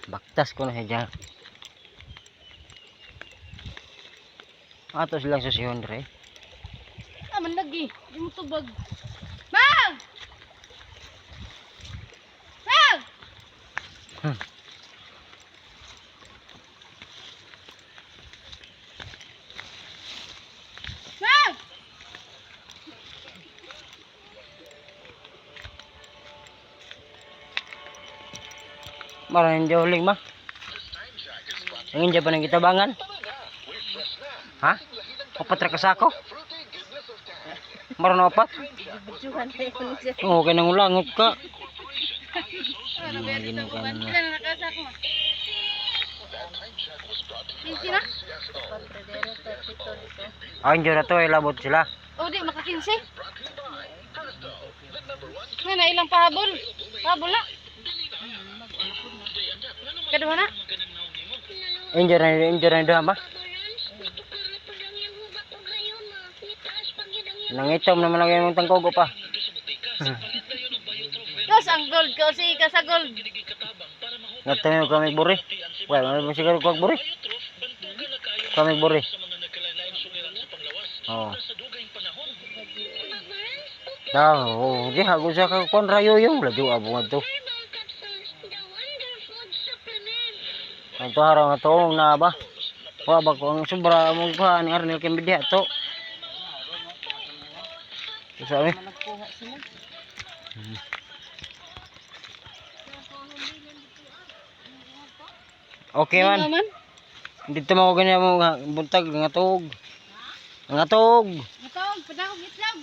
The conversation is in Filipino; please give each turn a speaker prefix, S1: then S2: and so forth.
S1: Baktas ko na siya dyan. Ato silang susihon re.
S2: Man lagi. Di mo tubag. Bang! Bang! Bang!
S1: Maraming jauling mah. Ang inja pa ng kitabangan. Ha? Opat ra kasako? Maron na opat?
S2: Bujuhan tayo ko niya.
S1: Oo, kaya nang ulangot ka.
S2: Ano ba dito ko ba? Ilan na nakasak mo? Kinsi na?
S1: Ah, inja na to, labot sila.
S2: O di, makakinsi. Nga na ilang pahabol. Pahabol na. Kaduha na?
S1: Inja na doon ba? Nangitom naman lang yung tangkogo pa.
S2: Tapos ang gold ko, si ka sa gold.
S1: Ngatami mo kami buri. Wala, may siguro kong buri. Kami buri. Oo. Daw, di hago sa kakon rayo yung laju abong ato. Ang to haraw nga to na ba? Wa ba ko ang sobra mo ba ni Arnel kay media to. Sabi. Okay man. Dito mo ko ganyan mo buntag ngatog. Ngatog.
S2: Ito, padahog itlog.